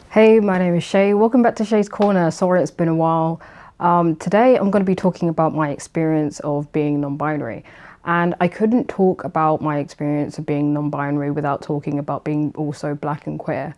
Hey, my name is Shay. Welcome back to Shay's Corner. Sorry it's been a while. Today I'm going to be talking about my experience of being non-binary. And I couldn't talk about my experience of being non-binary without talking about being also black and queer.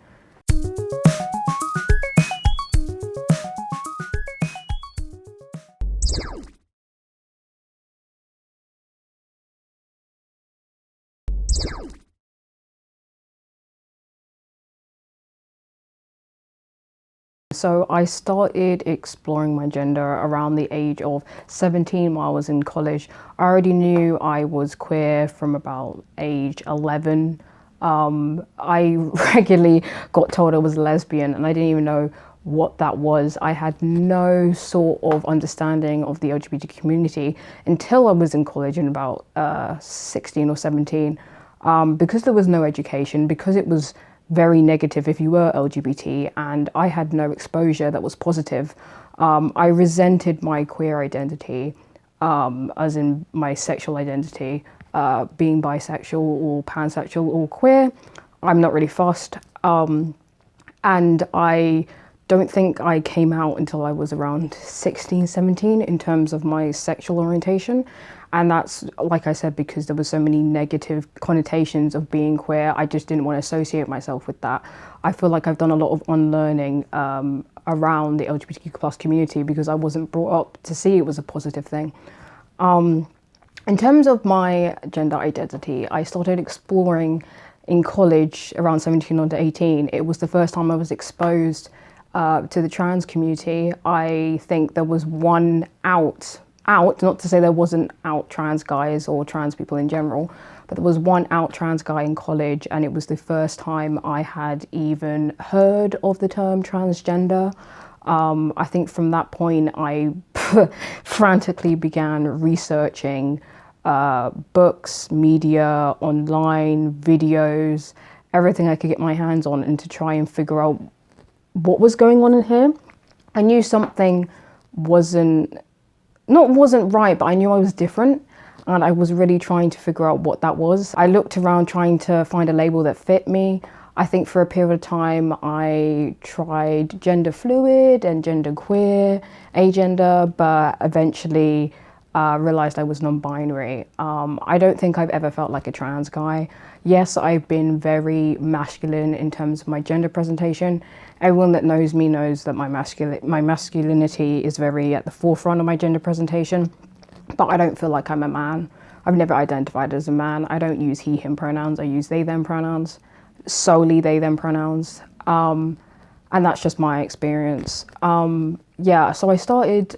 So I started exploring my gender around the age of 17 while I was in college. I already knew I was queer from about age 11. I regularly got told I was lesbian and I didn't even know what that was. I had no sort of understanding of the LGBT community until I was in college in about 16 or 17. Because there was no education, because it was very negative if you were LGBT, and I had no exposure that was positive. I resented my queer identity, as in my sexual identity, being bisexual or pansexual or queer. I'm not really fussed. And I don't think I came out until I was around 16, 17 in terms of my sexual orientation. And that's, like I said, because there were so many negative connotations of being queer. I just didn't want to associate myself with that. I feel like I've done a lot of unlearning around the LGBTQ plus community because I wasn't brought up to see it was a positive thing. In terms of my gender identity, I started exploring in college around 17 or 18. It was the first time I was exposed to the trans community. I think there was one out, not to say there wasn't out trans guys or trans people in general, but there was one out trans guy in college, and it was the first time I had even heard of the term transgender. I think from that point I frantically began researching books, media, online, videos, everything I could get my hands on, and to try and figure out what was going on in here. I knew something wasn't right, but I knew I was different, and I was really trying to figure out what that was. I looked around trying to find a label that fit me. I think for a period of time I tried gender fluid and gender queer, agender, but eventually realized I was non-binary. I don't think I've ever felt like a trans guy. Yes, I've been very masculine in terms of my gender presentation. Everyone that knows me knows that my masculinity is very at the forefront of my gender presentation, but I don't feel like I'm a man. I've never identified as a man. I don't use he, him pronouns. I use they, them pronouns, solely they, them pronouns. And that's just my experience. Yeah, so I started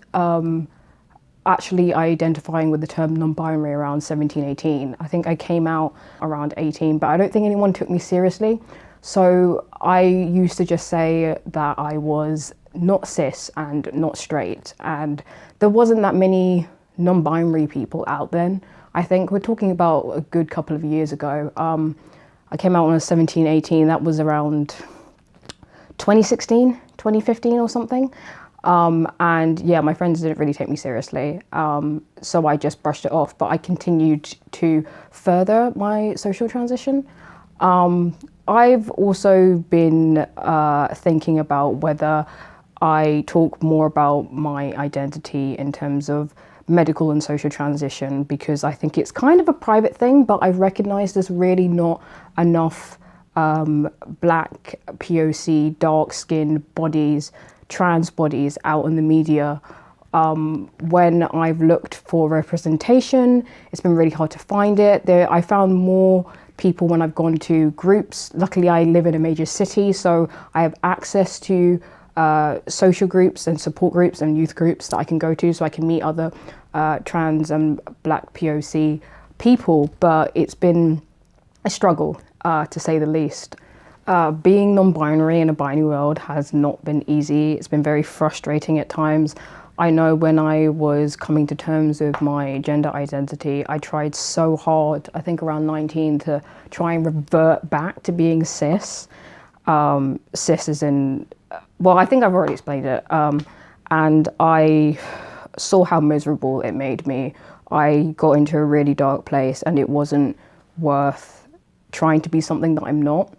actually identifying with the term non-binary around 17, 18. I think I came out around 18, but I don't think anyone took me seriously. So I used to just say that I was not cis and not straight, and there wasn't that many non-binary people out then. I think we're talking about a good couple of years ago. I came out when I was 17, 18, that was around 2016, 2015 or something. And yeah, my friends didn't really take me seriously, so I just brushed it off, but I continued to further my social transition. I've also been thinking about whether I talk more about my identity in terms of medical and social transition, because I think it's kind of a private thing, but I've recognized there's really not enough black POC, dark-skinned bodies, trans bodies out in the media. When I've looked for representation, it's been really hard to find it. I found more people when I've gone to groups. Luckily, I live in a major city, so I have access to social groups and support groups and youth groups that I can go to, so I can meet other trans and black POC people, but it's been a struggle, to say the least. Being non-binary in a binary world has not been easy. It's been very frustrating at times. I know when I was coming to terms with my gender identity, I tried so hard, I think around 19, to try and revert back to being cis. Cis is in, well, I think I've already explained it. And I saw how miserable it made me. I got into a really dark place, and it wasn't worth trying to be something that I'm not.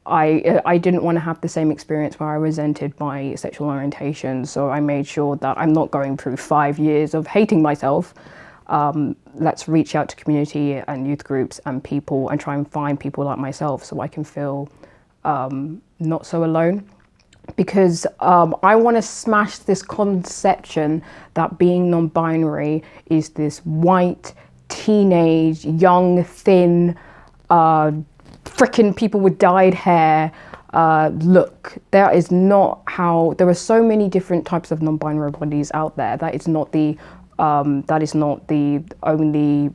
I didn't want to have the same experience where I resented my sexual orientation, so I made sure that I'm not going through 5 years of hating myself. Let's reach out to community and youth groups and people and try and find people like myself so I can feel not so alone. Because I want to smash this conception that being non-binary is this white, teenage, young, thin, freaking people with dyed hair look. That is not how. There are so many different types of non-binary bodies out there. That is not the only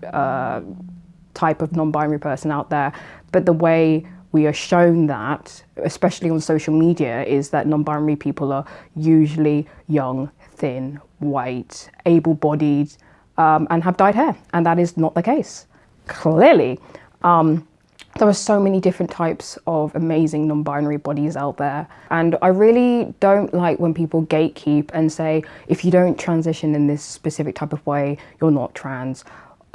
type of non-binary person out there. But the way we are shown that, especially on social media, is that non-binary people are usually young, thin, white, able-bodied, and have dyed hair. And that is not the case, clearly. There are so many different types of amazing non-binary bodies out there. And I really don't like when people gatekeep and say, if you don't transition in this specific type of way, you're not trans.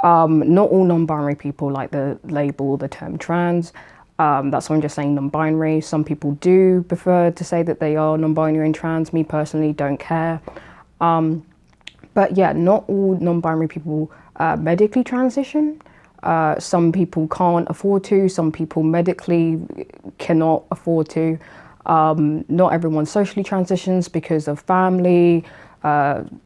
Not all non-binary people like the label, the term trans. That's why I'm just saying non-binary. Some people do prefer to say that they are non-binary and trans. Me personally don't care. But yeah, not all non-binary people medically transition. Some people can't afford to. Some people medically cannot afford to. Not everyone socially transitions because of family,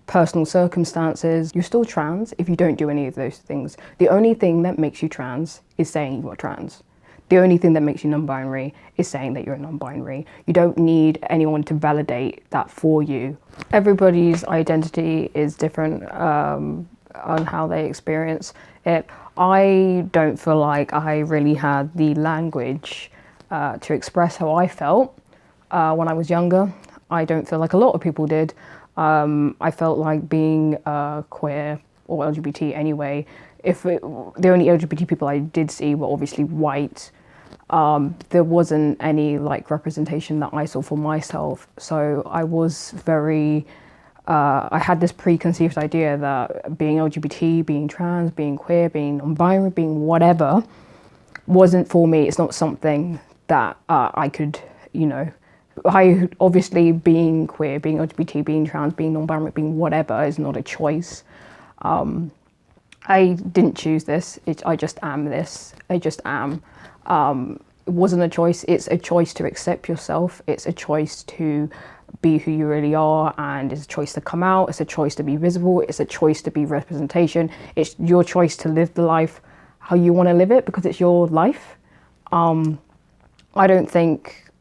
personal circumstances. You're still trans if you don't do any of those things. The only thing that makes you trans is saying you are trans. The only thing that makes you non-binary is saying that you're non-binary. You don't need anyone to validate that for you. Everybody's identity is different on how they experience it. I don't feel like I really had the language to express how I felt when I was younger. I don't feel like a lot of people did. I felt like being queer or LGBT anyway, the only LGBT people I did see were obviously white. There wasn't any like representation that I saw for myself. So I was very, I had this preconceived idea that being LGBT, being trans, being queer, being non-binary, being whatever wasn't for me. It's not something that I could, you know, I obviously being queer, being LGBT, being trans, being non-binary, being whatever is not a choice. I didn't choose this. I just am this. I just am. It wasn't a choice. It's a choice to accept yourself. It's a choice to be who you really are, and it's a choice to come out. It's a choice to be visible. It's a choice to be representation. It's your choice to live the life how you want to live it because it's your life. I don't think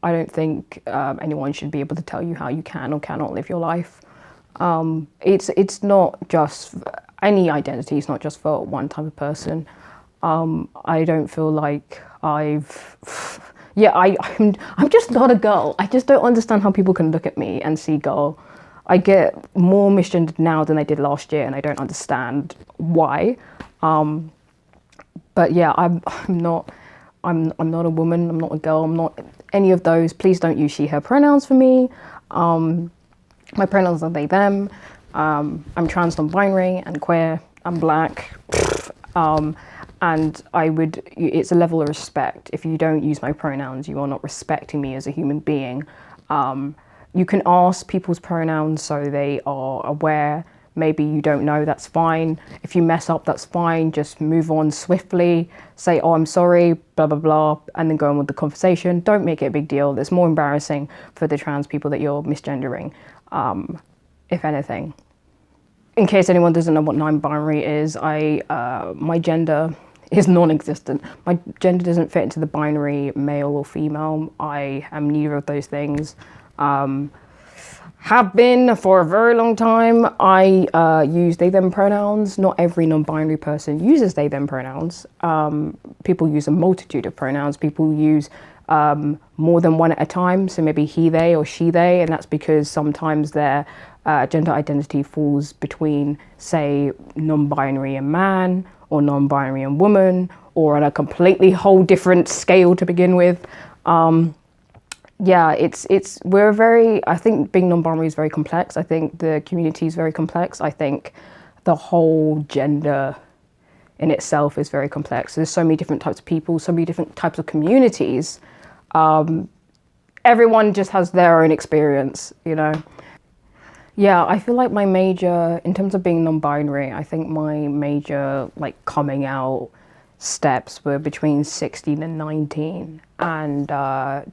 anyone should be able to tell you how you can or cannot live your life. It's not just any identity. It's not just for one type of person. I don't feel like I'm just not a girl. I just don't understand how people can look at me and see girl. I get more misgendered now than I did last year, and I don't understand why. But yeah, I'm not a woman. I'm not a girl. I'm not any of those. Please don't use she/her pronouns for me. My pronouns are they them. I'm trans, non-binary, and queer. I'm black. And it's a level of respect. If you don't use my pronouns, you are not respecting me as a human being. You can ask people's pronouns so they are aware. Maybe you don't know, that's fine. If you mess up, that's fine. Just move on swiftly. Say, oh, I'm sorry, blah, blah, blah, and then go on with the conversation. Don't make it a big deal. It's more embarrassing for the trans people that you're misgendering, if anything. In case anyone doesn't know what non-binary is, my gender is non-existent. My gender doesn't fit into the binary male or female. I am neither of those things. Have been for a very long time. I use they them pronouns. Not every non-binary person uses they them pronouns. People use a multitude of pronouns. People use more than one at a time, so maybe he they or she they, and that's because sometimes their gender identity falls between, say, non-binary and man, or non-binary and woman, or on a completely whole different scale to begin with. Yeah, I think being non-binary is very complex. I think the community is very complex. I think the whole gender in itself is very complex. There's so many different types of people, so many different types of communities. Everyone just has their own experience, you know. Yeah, I feel like my major, in terms of being non-binary, I think my major like coming out steps were between 16 and 19 and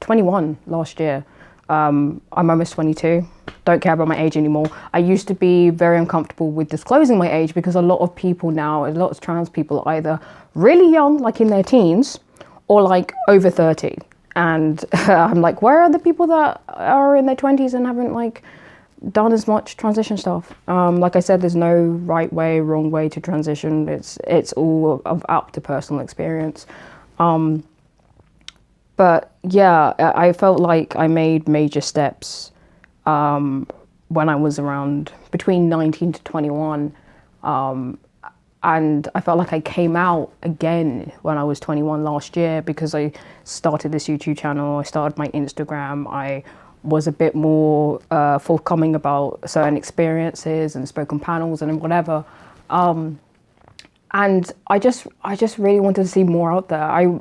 21 last year. I'm almost 22. Don't care about my age anymore. I used to be very uncomfortable with disclosing my age because a lot of people now, a lot of trans people are either really young, like in their teens, or like over 30. And I'm like, where are the people that are in their 20s and haven't like done as much transition stuff? Like I said, there's no right way, wrong way to transition. It's all up to personal experience. But yeah, I felt like I made major steps when I was around between 19 to 21. And I felt like I came out again when I was 21 last year because I started this YouTube channel, I started my Instagram, I was a bit more forthcoming about certain experiences and spoken panels and whatever. And I just really wanted to see more out there.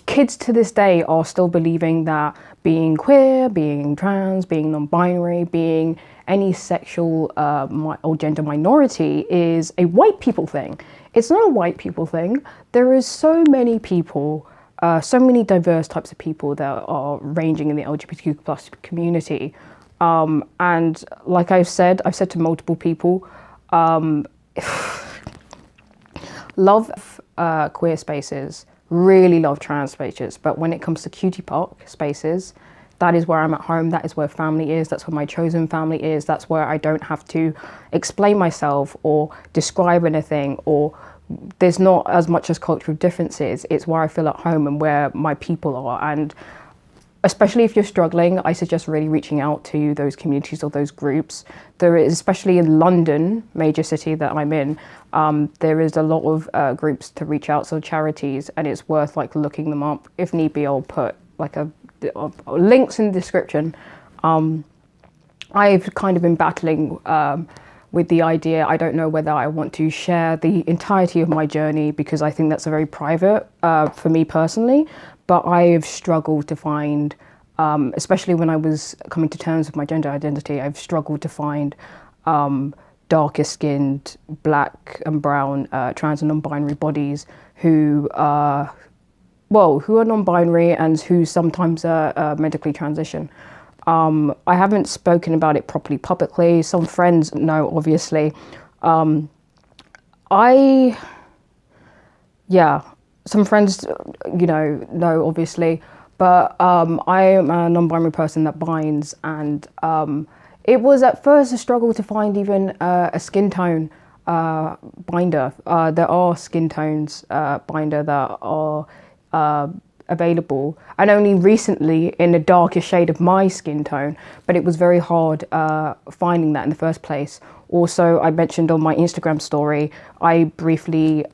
Kids to this day are still believing that being queer, being trans, being non-binary, being any sexual or gender minority is a white people thing. It's not a white people thing. There is so many people, so many diverse types of people that are ranging in the LGBTQ plus community. And like I've said to multiple people, love queer spaces, really love trans spaces, but when it comes to QTIBPOC spaces, that is where I'm at home, that is where family is, that's where my chosen family is, that's where I don't have to explain myself or describe anything, or there's not as much as cultural differences. It's where I feel at home and where my people are. And especially if you're struggling, I suggest really reaching out to those communities or those groups. There is, especially in London, major city that I'm in, there is a lot of groups to reach out, so charities, and it's worth like looking them up. If need be, I'll put like links in the description. I've kind of been battling with the idea. I don't know whether I want to share the entirety of my journey because I think that's a very private for me personally, but I've struggled to find, especially when I was coming to terms with my gender identity, I've struggled to find darker skinned, black and brown, trans and non-binary bodies who who are non-binary and who sometimes medically transition. I haven't spoken about it properly publicly. Some friends know, obviously. Some friends, know, obviously. But I am a non-binary person that binds, and it was at first a struggle to find even a skin tone binder. There are skin tones binder that are available, and only recently in a darker shade of my skin tone, but it was very hard finding that in the first place. Also, I mentioned on my Instagram story, I briefly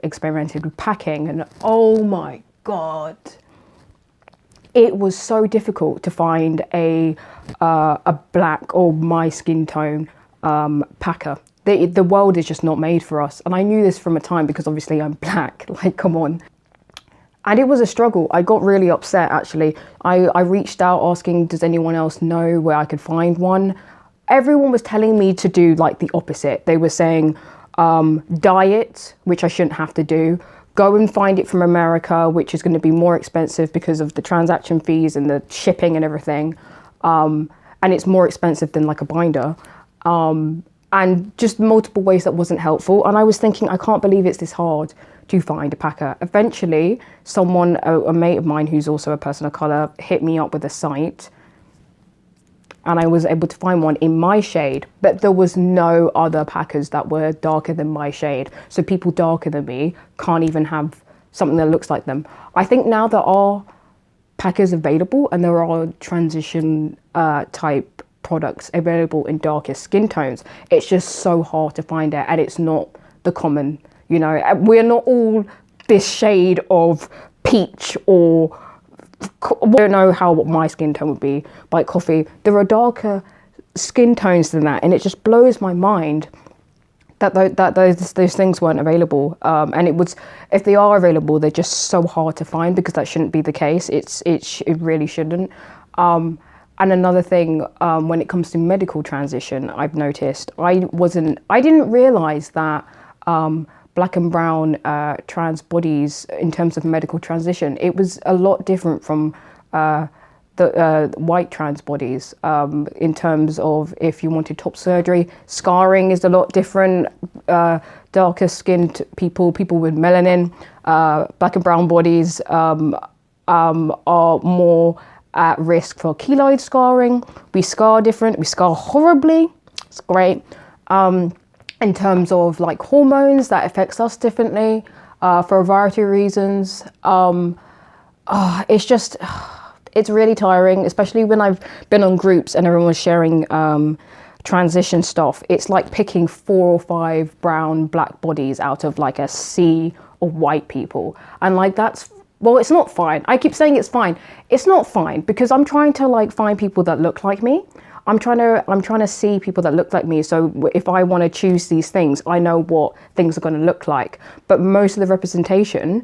experimented with packing, and oh my god, it was so difficult to find a black or my skin tone packer. The world is just not made for us, and I knew this from a time because obviously I'm black, like come on. And it was a struggle. I got really upset, actually. I reached out asking, does anyone else know where I could find one? Everyone was telling me to do like the opposite. They were saying, dye it, which I shouldn't have to do. Go and find it from America, which is going to be more expensive because of the transaction fees and the shipping and everything. And it's more expensive than like a binder. And just multiple ways that wasn't helpful. And I was thinking, I can't believe it's this hard to find a packer. Eventually, someone, a mate of mine who's also a person of color, hit me up with a site, and I was able to find one in my shade, but there was no other packers that were darker than my shade. So people darker than me can't even have something that looks like them. I think now there are packers available, and there are transition type products available in darker skin tones. It's just so hard to find it, and it's not the common, we're not all this shade of peach, or I don't know what my skin tone would be, like coffee. There are darker skin tones than that, and it just blows my mind that those things weren't available, and if they are available, they're just so hard to find, because that shouldn't be the case. It really shouldn't. And another thing, when it comes to medical transition, I've noticed I didn't realize that black and brown trans bodies, in terms of medical transition, it was a lot different from the white trans bodies, in terms of if you wanted top surgery. Scarring is a lot different. Darker skinned people with melanin, black and brown bodies are more at risk for keloid scarring. We scar different, we scar horribly. It's great. In terms of like hormones, that affects us differently for a variety of reasons. It's really tiring, especially when I've been on groups and everyone was sharing transition stuff. It's like picking 4 or 5 brown, black bodies out of like a sea of white people. And like well, it's not fine. I keep saying it's fine. It's not fine, because I'm trying to like find people that look like me. I'm trying to see people that look like me. So if I want to choose these things, I know what things are going to look like. But most of the representation,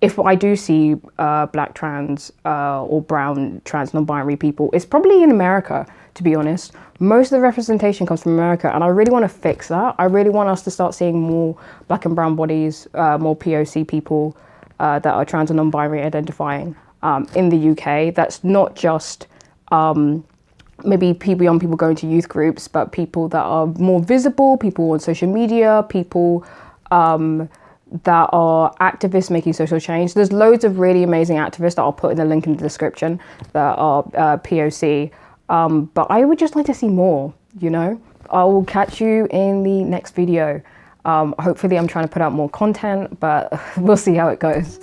if I do see black trans or brown trans non-binary people, it's probably in America, to be honest. Most of the representation comes from America, and I really want to fix that. I really want us to start seeing more black and brown bodies, more POC people that are trans and non-binary identifying in the UK. That's not just maybe young people going to youth groups, but people that are more visible, people on social media, people that are activists making social change. There's loads of really amazing activists that I'll put in the link in the description that are POC. But I would just like to see more, you know? I will catch you in the next video. Hopefully I'm trying to put out more content, but we'll see how it goes.